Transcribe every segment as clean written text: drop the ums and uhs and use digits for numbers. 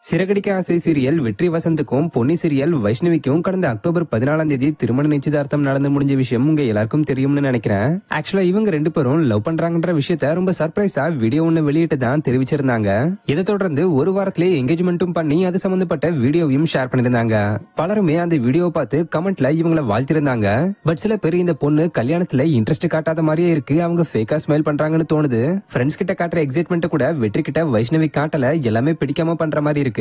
சிறகடிக்க ஆசை சீரியல் வெற்றி வசந்துக்கும் பொன்னி சீரியல் வைஷ்ணவிக்கும் கடந்த அக்டோபர் 14ஆம் தேதி திருமண நிச்சயதார்த்தம் நடந்து முடிஞ்ச விஷயம் உங்க எல்லாருக்கும் தெரியும்னு நினைக்கிறேன். ஆக்சுவலா இவங்க ரெண்டு பேரும் லவ் பண்றாங்கன்ற விஷயத்த ரொம்ப சர்ப்ரைஸா வீடியோ ஒண்ணு வெளியிட்டு தான் தெரிவிச்சிருந்தாங்க. இதை தொடர்ந்து ஒரு வாரத்திலே என்கேஜ்மெண்ட்டும் பண்ணி அது சம்பந்தப்பட்ட வீடியோவையும் ஷேர் பண்ணிருந்தாங்க. பலருமே அந்த வீடியோ பார்த்து கமெண்ட்ல இவங்கள வாழ்த்திருந்தாங்க. பட் சில பேர் இந்த பொண்ணு கல்யாணத்துல இன்ட்ரெஸ்ட் காட்டாத மாதிரியே இருக்கு, அவங்க ஃபேக்கா ஸ்மைல் பண்றாங்கன்னு தோணுது. ஃப்ரெண்ட்ஸ் கிட்ட காட்டுற எக்ஸைட்மெண்ட் கூட வெற்றி கிட்ட வைஷ்ணவி காட்டல, எல்லாமே பிடிக்காம பண்ற மாதிரி இருக்கு.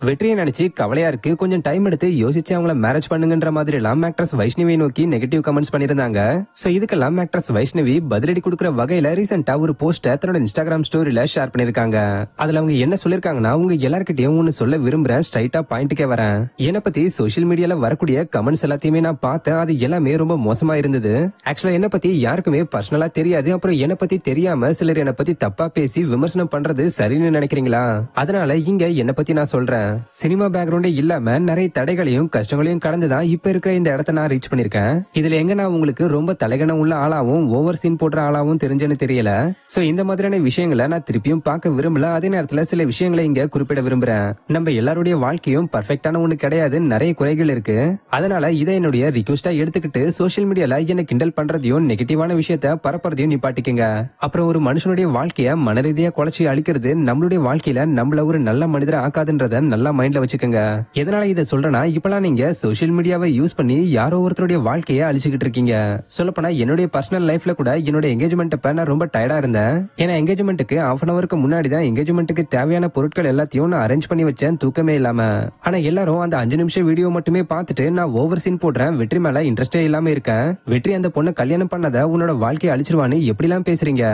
வெற்றியை நினைச்சு கவலையா இருக்கு, கொஞ்சம் டைம் எடுத்து யோசிச்சு அவங்கள மேரேஜ் பண்ணுங்கன்ற மாதிரி எல்லாம் ஆக்ட்ரஸ் வைஷ்ணவி நோக்கி நெகட்டிவ் கமெண்ட்ஸ் பண்ணிருந்தாங்க. சோ இதுக்கெல்லாம் ஆக்ட்ரஸ் வைஷ்ணவி பதிலடி கொடுக்கிற வகையில ரீசெண்டா ஒரு போஸ்ட தன்னோட இன்ஸ்டாகிராம் ஸ்டோரியில ஷேர் பண்ணிருக்காங்க. அதுல அவங்க என்ன சொல்லிருக்காங்கன்னா, உங்க எல்லார்கிட்டயும் ஒன்னு சொல்ல விரும்புறேன், ஸ்ட்ரைட்டா பாயிண்ட்க்கே வரேன். என்னை பத்தி சோசியல் மீடியால வரக்கூடிய கமெண்ட்ஸ் எல்லாத்தையுமே நான் பார்த்தேன், அது எல்லாமே ரொம்ப மோசமா இருந்தது. ஆக்சுவலா என்ன பத்தி யாருக்குமே பர்சனலா தெரியாது, அப்புறம் என்ன பத்தி தெரியாம சிலர் என்ன பத்தி தப்பா பேசி விமர்சனம் பண்றது சரின்னு நினைக்கிறீங்களா? அதனால இங்க என்ன பத்தி நான் சொல்றேன். சினிமா பேக்ரவுண்டே இல்லாம நிறைய தடைகளையும் கஷ்டங்களையும் கடந்துதான் இப்ப இருக்கிற இந்த இடத்தை நான் ரீச் பண்ணிருக்கேன். இதுல எங்க நான் உங்களுக்கு ரொம்ப தலைகணம் உள்ள ஆளாவும் ஓவர் சீன் போடுற ஆளாவும் தெரிஞ்சேன்னு தெரியல. சோ இந்த மாதிரியான விஷயங்களை நான் திருப்பியும் பார்க்க விரும்பல. அதே நேரத்துல சில விஷயங்களை இங்க குறிப்பிட விரும்புறேன். நம்ம எல்லாருடைய வாழ்க்கையும் பர்ஃபெக்டான ஒண்ணு கிடையாது, நிறைய குறைகள் இருக்கு. அதனால இதை என்னுடைய ரிக்வெஸ்டா எடுத்துக்கிட்டு சோசியல் மீடியால என்ன கிண்டல் பண்றதையும் நெகட்டிவான விஷயத்த பரப்புறதையும் நிப்பாட்டிக்கங்க. அப்புறம் ஒரு மனுஷனுடைய வாழ்க்கைய மனரீதியா குலைச்சி அழிக்கிறது நம்மளுடைய வாழ்க்கையில நம்மள ஒரு நல்ல மனிதரை ஆக்காதுன்றத நல்லா மைண்ட்ல வச்சுக்கோங்க. எதனால இதை சொல்றேன்னா, இப்பெல்லாம் நீங்க சோசியல் மீடியாவை யூஸ் பண்ணி யாரோ ஒருத்தருடைய வாழ்க்கையை அழிச்சுக்கிட்டு இருக்கீங்க. சொல்லப்போனா என்னுடைய பர்சனல் லைஃப்ல கூட என்னோட என்கேஜ்மெண்ட் அப்ப நான் ரொம்ப டயர்டா இருந்தேன். ஏன்னா என்கேஜ்மெண்ட்டுக்கு ½ ஹவருக்கு முன்னாடி தான் என்கேஜ்மெண்ட்டுக்கு தேவையான பொருட்கள் எல்லாத்தையும் நான் அரேஞ்ச் பண்ணி வச்சேன், தூக்கமே இல்லாம. ஆனா எல்லாரும் அந்த 5 நிமிஷம் வீடியோ மட்டுமே பார்த்துட்டு நான் ஓவர் சீன் போடுறேன், வெற்றி மேல இன்ட்ரெஸ்டே இல்லாம இருக்கேன், வெற்றி அந்த பொண்ணை கல்யாணம் பண்ணத உன்னோட வாழ்க்கையை அழிச்சிருவான்னு எப்படி எல்லாம் பேசுறீங்க?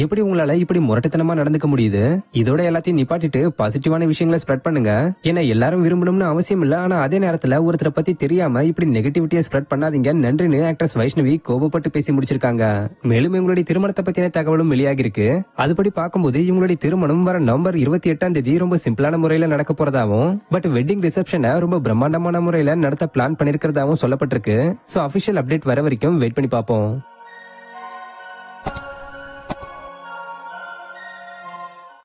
எப்படி உங்களால இப்படி முரட்டுத்தனமா நடந்துக்க முடியுது? இதோட எல்லாத்தையும் நிப்பாட்டிட்டு பாசிட்டிவான விஷயங்களை ஸ்ப்ரெட் பண்ணுங்க. ஏன்னா எல்லாரும் விரும்பணும்னு அவசியம் இல்ல, ஆனா அதே நேரத்துல ஒருத்தரை பத்தி தெரியாம இப்படி நெகட்டிவிட்டியை ஸ்ப்ரெட் பண்ணாதீங்க. நன்றின்னு ஆக்ட்ரஸ் வைஷ்ணவி கோபப்பட்டு பேசி முடிச்சிருக்காங்க. மேலும் இவங்களுடைய திருமணத்தை பத்தின தகவலும் வெளியாகி இருக்கு. அதுபடி பார்க்கும்போது இவங்களுடைய திருமணம் வர நவம்பர் 28ஆம் தேதி ரொம்ப சிம்பிளான முறையில நடக்க போறதாவும், பட் வெட்டிங் ரிசப்ஷனை ரொம்ப பிரம்மாண்டமான முறையில நடத்த பிளான் பண்ணிருக்கிறதாவும் சொல்லப்பட்டிருக்கு. சோ அபிஷியல் அப்டேட் வர வரைக்கும் வெயிட் பண்ணி பார்ப்போம்.